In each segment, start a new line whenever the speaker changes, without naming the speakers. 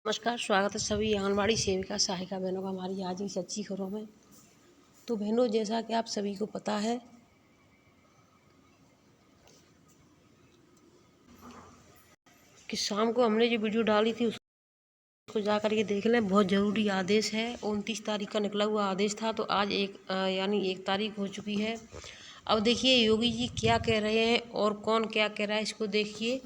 नमस्कार, स्वागत है सभी आंगनबाड़ी सेविका सहायिका बहनों का हमारी आज की सच्ची खबरों में। तो बहनों, जैसा कि आप सभी को पता है कि शाम को हमने जो वीडियो डाली थी उसको जा कर के देख लें। बहुत ज़रूरी आदेश है। 29 तारीख का निकला हुआ आदेश था, तो आज यानी 1 तारीख हो चुकी है। अब देखिए योगी जी क्या कह रहे हैं और कौन क्या कह रहा है, इसको देखिए।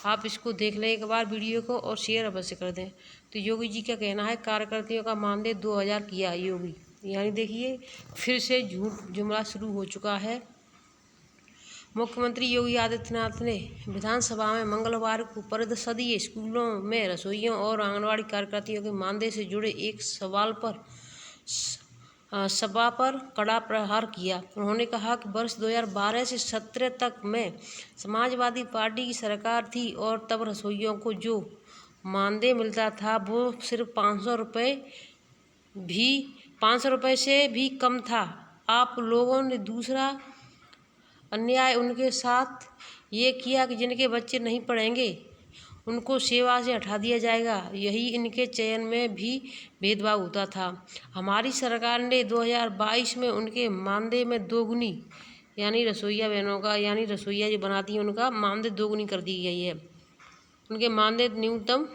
आप इसको देख लें एक बार वीडियो को और शेयर अवश्य कर दें। तो योगी जी का कहना है, कार्यकर्ताओं का मानदेय 2000 किया योगी। यानी देखिए फिर से झूठ जुमला शुरू हो चुका है। मुख्यमंत्री योगी आदित्यनाथ ने विधानसभा में मंगलवार को परिषदीय स्कूलों में रसोइयों और आंगनबाड़ी कार्यकर्ताओं के मानदेय से जुड़े एक सवाल पर सभा पर कड़ा प्रहार किया। उन्होंने कहा कि वर्ष 2012 से 17 तक में समाजवादी पार्टी की सरकार थी और तब रसोइयों को जो मानदेय मिलता था वो सिर्फ 500 रुपये से भी कम था। आप लोगों ने दूसरा अन्याय उनके साथ ये किया कि जिनके बच्चे नहीं पढ़ेंगे उनको सेवा से हटा दिया जाएगा। यही इनके चयन में भी भेदभाव होता था। हमारी सरकार ने 2022 में उनके मानदेय में दोगुनी, यानी रसोइया बहनों का, यानी रसोइया जो बनाती हैं उनका मानदेय दोगुनी कर दी गई है। उनके मानदेय न्यूनतम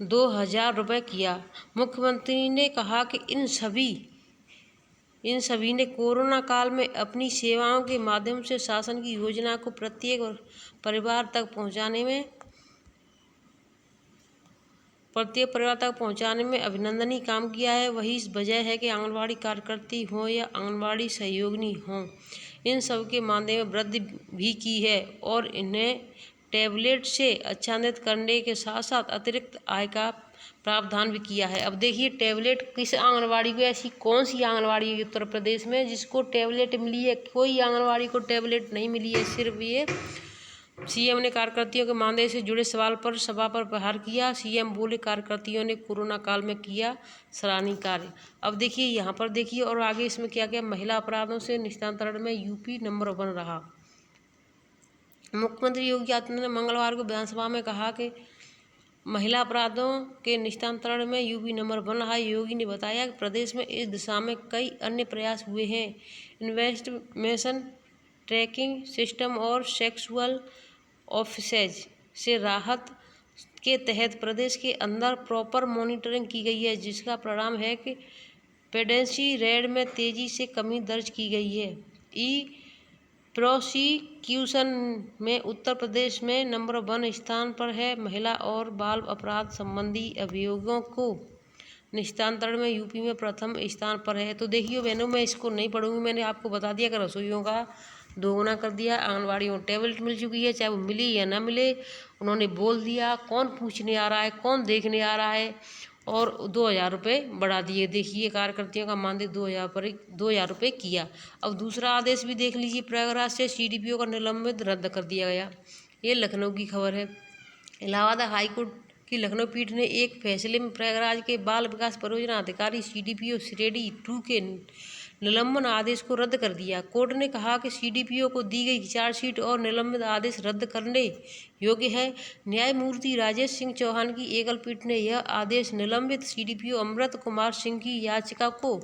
2000 रुपये किया। मुख्यमंत्री ने कहा कि इन सभी ने कोरोना काल में अपनी सेवाओं के माध्यम से शासन की योजना को प्रत्येक परिवार तक पहुंचाने में अभिनंदनीय काम किया है। वही इस वजह है कि आंगनबाड़ी कार्यकर्ती हों या आंगनबाड़ी सहयोगिनी हों, इन सब के मानदेय में वृद्धि भी की है और इन्हें टैबलेट से अच्छादित करने के साथ साथ अतिरिक्त आय का प्रावधान भी किया है। अब देखिए टैबलेट किस आंगनबाड़ी को, ऐसी कौन सी आंगनबाड़ी है उत्तर प्रदेश में जिसको टैबलेट मिली है? कोई आंगनबाड़ी को टैबलेट नहीं मिली है। सिर्फ ये सीएम ने कार्यकर्तियों के मानदेय से जुड़े सवाल पर सभा पर प्रहार किया। सीएम बोले, कार्यकर्तियों ने कोरोना काल में किया सराहनीय कार्य। अब देखिए यहाँ पर देखिए और आगे इसमें क्या क्या। महिला अपराधों से निस्तारण में यूपी नंबर 1 रहा। मुख्यमंत्री योगी आदित्यनाथ ने मंगलवार को विधानसभा में कहा कि महिला अपराधों के निस्तारण में यूपी नंबर 1 रहा। योगी ने बताया कि प्रदेश में इस दिशा में कई अन्य प्रयास हुए हैं। इन्वेस्टिगेशन ट्रैकिंग सिस्टम और सेक्सुअल ऑफेंसेज से राहत के तहत प्रदेश के अंदर प्रॉपर मॉनिटरिंग की गई है, जिसका परिणाम है कि पेडेंसी रेट में तेजी से कमी दर्ज की गई है। प्रोसिक्यूशन में उत्तर प्रदेश में नंबर 1 स्थान पर है। महिला और बाल अपराध संबंधी अभियोगों को निस्तारण में यूपी में प्रथम स्थान पर है। तो देखिए बहनों, मैं इसको नहीं पढ़ूंगी, मैंने आपको बता दिया कि रसोइयों का दोगुना कर दिया। आंगनबाड़ियों को टैबलेट मिल चुकी है, चाहे वो मिली या ना मिले, उन्होंने बोल दिया। कौन पूछने आ रहा है, कौन देखने आ रहा है? और 2000 रुपये बढ़ा दिए। देखिए कार्यकर्तियों का मानदेय 2000 रुपये किया। अब दूसरा आदेश भी देख लीजिए। प्रयागराज से सीडीपीओ का निलंबित रद्द कर दिया गया। ये लखनऊ की खबर है। इलाहाबाद हाईकोर्ट की लखनऊ पीठ ने एक फैसले में प्रयागराज के बाल विकास परियोजना अधिकारी सीडीपीओ श्रेणी 2 के निलंबन आदेश को रद्द कर दिया। कोर्ट ने कहा कि सीडीपीओ को दी गई चार्जशीट और निलंबित आदेश रद्द करने योग्य है। न्यायमूर्ति राजेश सिंह चौहान की एकल पीठ ने यह आदेश निलंबित सीडीपीओ अमृत कुमार सिंह की याचिका को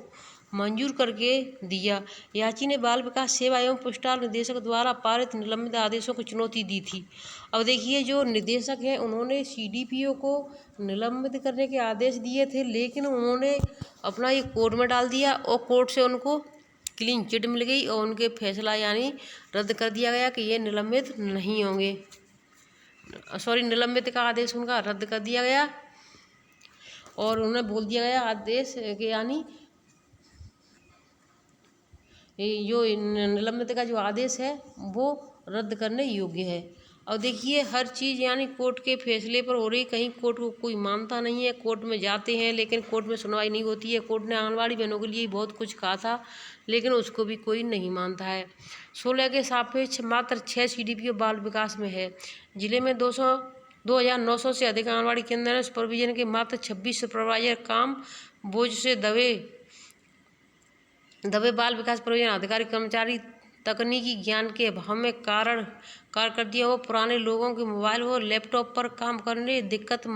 मंजूर करके दिया। याची ने बाल विकास सेवा एवं पुरस्कार निदेशक द्वारा पारित निलंबित आदेशों को चुनौती दी थी। अब देखिए जो निदेशक हैं उन्होंने सीडीपीओ को निलंबित करने के आदेश दिए थे, लेकिन उन्होंने अपना ये कोर्ट में डाल दिया और कोर्ट से उनको क्लीन चिट मिल गई और उनके फैसला यानी रद्द कर दिया गया कि ये निलंबित नहीं होंगे। निलंबित का आदेश उनका रद्द कर दिया गया और उन्हें बोल दिया गया आदेश के यानी जो निलंबित का जो आदेश है वो रद्द करने योग्य है। और देखिए हर चीज़ यानी कोर्ट के फैसले पर हो रही। कहीं कोर्ट को कोई मानता नहीं है। कोर्ट में जाते हैं लेकिन कोर्ट में सुनवाई नहीं होती है। कोर्ट ने आंगनबाड़ी बहनों के लिए बहुत कुछ कहा था, लेकिन उसको भी कोई नहीं मानता है। 16 के सापेक्ष मात्र 6 सीडीपीओ बाल विकास में है। जिले में 2900 से अधिक आंगनबाड़ी केंद्र हैं। सुपरविजन के मात्र 26 सुपरवाइजर काम बोझ से दबे बाल विकास परियोजना अधिकारी कर्मचारी तकनीकी ज्ञान के अभाव में कार्यकर्तियों व पुराने लोगों के मोबाइल व लैपटॉप पर काम करने दिक्कत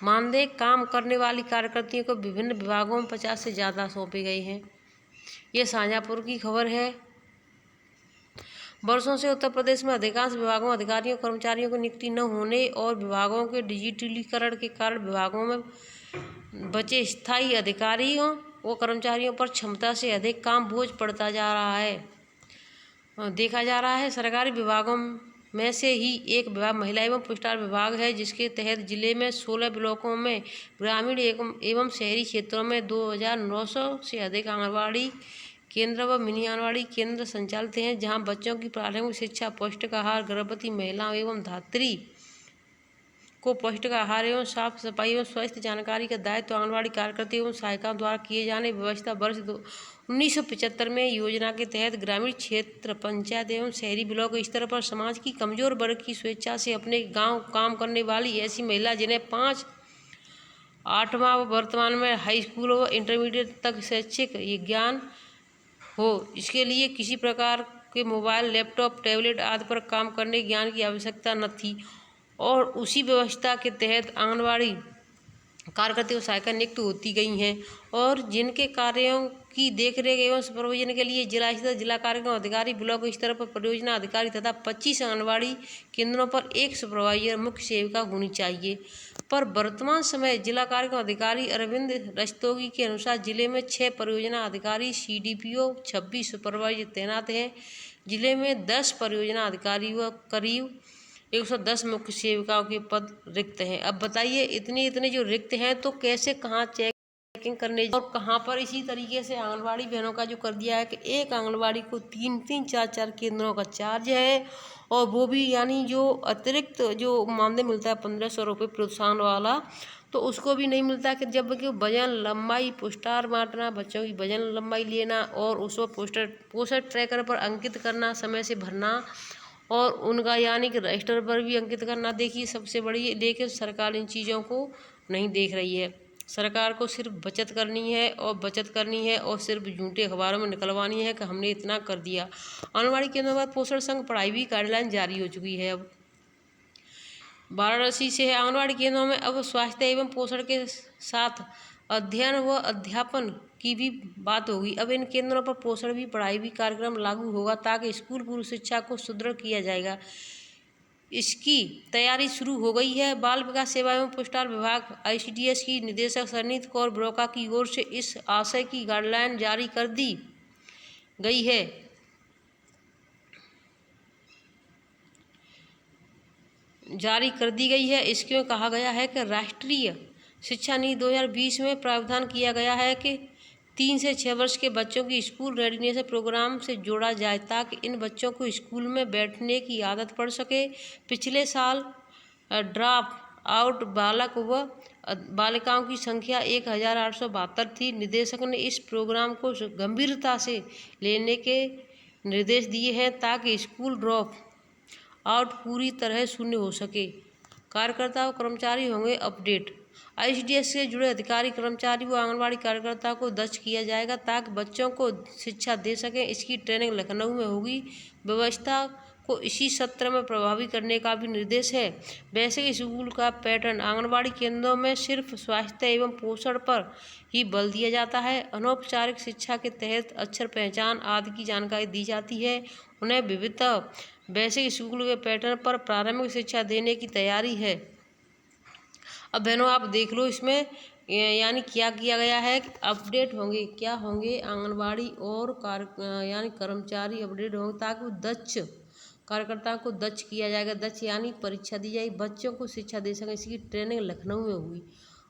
मानदेय काम करने वाली कार्यकर्तियों को विभिन्न विभागों में 50 से ज़्यादा सौंपे गए हैं। ये शाहजहाँपुर की खबर है। वर्षों से उत्तर प्रदेश में अधिकांश विभागों में अधिकारियों कर्मचारियों की नियुक्ति न होने और विभागों के डिजिटलीकरण के कारण विभागों में बचे स्थायी अधिकारियों व कर्मचारियों पर क्षमता से अधिक काम बोझ पड़ता जा रहा है देखा जा रहा है। सरकारी विभागों में से ही एक विभाग महिला एवं पुष्टार विभाग है, जिसके तहत जिले में 16 ब्लॉकों में ग्रामीण एवं शहरी क्षेत्रों में 2900 से अधिक आंगनबाड़ी केंद्र व मिनी आंगनबाड़ी केंद्र संचालित हैं, जहां बच्चों की प्राथमिक शिक्षा, पौष्टिक आहार, गर्भवती महिलाओं एवं धात्री को पौष्टिक आहार एवं साफ सफाई एवं स्वास्थ्य जानकारी का दायित्व आंगनबाड़ी कार्यकर्ता एवं सहायिकाओं द्वारा किए जाने व्यवस्था वर्ष 1975 में योजना के तहत ग्रामीण क्षेत्र, पंचायत एवं शहरी ब्लॉक स्तर पर समाज की कमजोर वर्ग की स्वेच्छा से अपने गांव काम करने वाली ऐसी महिला जिन्हें 5, 8वां व वर्तमान में हाई स्कूल व इंटरमीडिएट तक शैक्षिक ज्ञान हो, इसके लिए किसी प्रकार के मोबाइल, लैपटॉप, टैबलेट आदि पर काम करने ज्ञान की आवश्यकता न थी और उसी व्यवस्था के तहत आंगनबाड़ी कार्यकर्ता व सहायिका नियुक्त होती गई हैं और जिनके कार्यों की देखरेख एवं सुपरविजन के लिए जिला स्तर जिला कार्यक्रम अधिकारी, ब्लॉक स्तर पर परियोजना अधिकारी तथा 25 आंगनबाड़ी केंद्रों पर एक सुपरवाइजर मुख्य सेविका होनी चाहिए। पर वर्तमान समय जिला कार्यक्रम अधिकारी अरविंद रस्तोगी के अनुसार जिले में 6 परियोजना अधिकारी, CDPO, 26 सुपरवाइजर तैनात हैं। जिले में 10 परियोजना अधिकारी व करीब 110 मुख्य सेविकाओं के पद रिक्त हैं। अब बताइए इतने जो रिक्त हैं तो कैसे कहाँ चेकिंग करने और कहाँ पर। इसी तरीके से आंगनबाड़ी बहनों का जो कर दिया है कि एक आंगनबाड़ी को 3-3, 4-4 केंद्रों का चार्ज है और वो भी यानी जो अतिरिक्त जो मानदेय मिलता है 1500 रुपये प्रोत्साहन वाला, तो उसको भी नहीं मिलता कि जब कि वजन लंबाई पुष्टार बांटना, बच्चों की वजन लंबाई लेना और उसको पोस्टर ट्रैकर पर अंकित करना, समय से भरना और उनका यानी कि रजिस्टर पर भी अंकित करना। देखिए सबसे बड़ी, लेकिन सरकार इन चीज़ों को नहीं देख रही है। सरकार को सिर्फ बचत करनी है और सिर्फ झूठे अखबारों में निकलवानी है कि हमने इतना कर दिया। आंगनबाड़ी केंद्रों पर पोषण संघ पढ़ाई भी गाइडलाइन जारी हो चुकी है। अब वाराणसी से है। आंगनबाड़ी केंद्रों में अब स्वास्थ्य एवं पोषण के साथ अध्ययन व अध्यापन की भी बात होगी। अब इन केंद्रों पर पोषण भी पढ़ाई भी कार्यक्रम लागू होगा ताकि स्कूल पूर्व शिक्षा को सुदृढ़ किया जाएगा। इसकी तैयारी शुरू हो गई है। बाल विकास सेवा एवं पुष्टार विभाग ICDS की निदेशक सरित कौर ब्रोका की ओर से इस आशय की गाइडलाइन जारी कर दी गई है। इसमें कहा गया है कि राष्ट्रीय शिक्षा नीति 2020 में प्रावधान किया गया है कि 3 से 6 वर्ष के बच्चों की स्कूल रेडीनेस प्रोग्राम से जोड़ा जाए ताकि इन बच्चों को स्कूल में बैठने की आदत पड़ सके। पिछले साल ड्रॉप आउट बालक व बालिकाओं की संख्या 1872 थी। निदेशक ने इस प्रोग्राम को गंभीरता से लेने के निर्देश दिए हैं ताकि स्कूल ड्रॉप आउट पूरी तरह शून्य हो सके। कार्यकर्ता व कर्मचारी होंगे अपडेट। ICDS से जुड़े अधिकारी, कर्मचारी व आंगनबाड़ी कार्यकर्ता को दक्ष किया जाएगा ताकि बच्चों को शिक्षा दे सकें। इसकी ट्रेनिंग लखनऊ में होगी। व्यवस्था को इसी सत्र में प्रभावी करने का भी निर्देश है। बेसिक स्कूल का पैटर्न आंगनबाड़ी केंद्रों में सिर्फ स्वास्थ्य एवं पोषण पर ही बल दिया जाता है। अनौपचारिक शिक्षा के तहत अक्षर पहचान आदि की जानकारी दी जाती है। उन्हें विविध बेसिक स्कूल के पैटर्न पर प्रारंभिक शिक्षा देने की तैयारी है। अब बहनों आप देख लो इसमें यानी क्या किया गया है। अपडेट होंगे, क्या होंगे, आंगनबाड़ी और कर्मचारी अपडेट होंगे ताकि वो दक्ष कार्यकर्ताओं को दक्ष किया जाएगा। दक्ष यानी परीक्षा दी जाएगी, बच्चों को शिक्षा दे सकें। इसकी ट्रेनिंग लखनऊ में होगी।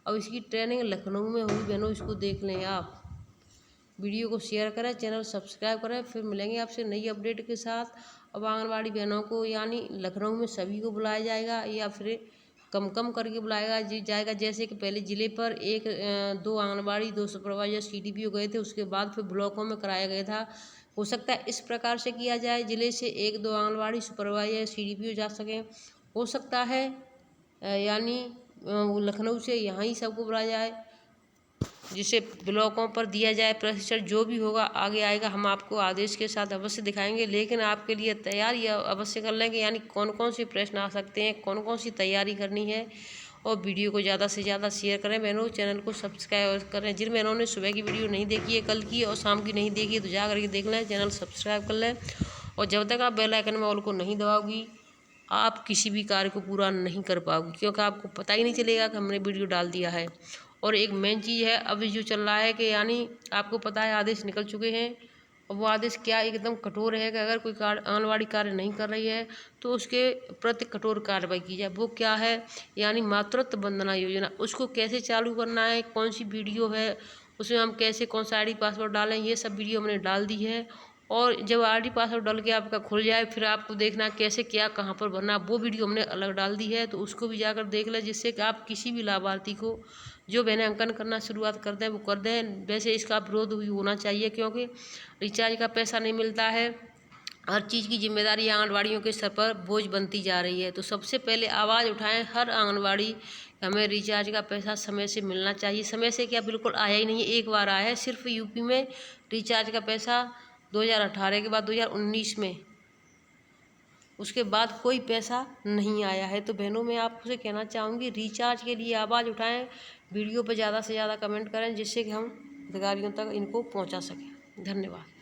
अब इसकी ट्रेनिंग लखनऊ में होगी बहनों, इसको देख लें आप। वीडियो को शेयर करें, चैनल सब्सक्राइब करें। फिर मिलेंगे आपसे नई अपडेट के साथ। अब आंगनबाड़ी बहनों को यानी लखनऊ में सभी को बुलाया जाएगा या फिर कम करके बुलाया जाएगा। जैसे कि पहले ज़िले पर 1-2 आंगनबाड़ी, 2 सुपरवाइजर, CDPO गए थे, उसके बाद फिर ब्लॉकों में कराया गया था। हो सकता है इस प्रकार से किया जाए, ज़िले से 1-2 आंगनबाड़ी सुपरवाइजर, CDPO जा सकें। हो सकता है यानी लखनऊ से यहाँ ही सबको बुलाया जाए। जिसे ब्लॉकों पर दिया जाए प्रशिक्षण, जो भी होगा आगे आएगा हम आपको आदेश के साथ अवश्य दिखाएंगे। लेकिन आपके लिए तैयारी अवश्य कर लें कि यानी कौन कौन से प्रश्न आ सकते हैं, कौन कौन सी तैयारी करनी है। और वीडियो को ज़्यादा से ज़्यादा शेयर करें बहनों, चैनल को सब्सक्राइब करें। जिन बहनों ने सुबह की वीडियो नहीं देखी है, कल की और शाम की नहीं देखी है, तो जा करके देख लें, चैनल सब्सक्राइब कर लें। और जब तक आप बेल आइकन में ऑल को नहीं दबाओगी, आप किसी भी कार्य को पूरा नहीं कर पाओगी, क्योंकि आपको पता ही नहीं चलेगा कि हमने वीडियो डाल दिया है। और एक मेन चीज़ है अभी जो चल रहा है कि यानी आपको पता है आदेश निकल चुके हैं, और वो आदेश क्या एकदम कठोर है कि अगर कोई आंगनवाड़ी कार्य नहीं कर रही है तो उसके प्रति कठोर कार्रवाई की जाए। वो क्या है, यानी मातृत्व वंदना योजना, उसको कैसे चालू करना है, कौन सी वीडियो है उसमें हम कैसे कौन सा ID पासवर्ड डालें, ये सब वीडियो हमने डाल दी है। और जब ID पासवर्ड डाल के आपका खुल जाए, फिर आपको देखना कैसे क्या कहाँ पर भरना, वो वीडियो हमने अलग डाल दी है, तो उसको भी जाकर देख लें, जिससे कि आप किसी भी लाभार्थी को जो बहनें अंकन करना शुरुआत कर दें वो कर दें। वैसे इसका विरोध भी होना चाहिए, क्योंकि रिचार्ज का पैसा नहीं मिलता है, हर चीज़ की जिम्मेदारी आंगनवाड़ियों के सर पर बोझ बनती जा रही है। तो सबसे पहले आवाज़ उठाएं हर आंगनवाड़ी, हमें रिचार्ज का पैसा समय से मिलना चाहिए। समय से क्या, बिल्कुल आया ही नहीं है, एक बार आया है सिर्फ यूपी में रिचार्ज का पैसा 2018 के बाद 2019 में, उसके बाद कोई पैसा नहीं आया है। तो बहनों मैं आपसे कहना चाहूँगी, रिचार्ज के लिए आवाज़ उठाएं, वीडियो पर ज़्यादा से ज़्यादा कमेंट करें, जिससे कि हम अधिकारियों तक इनको पहुँचा सकें। धन्यवाद।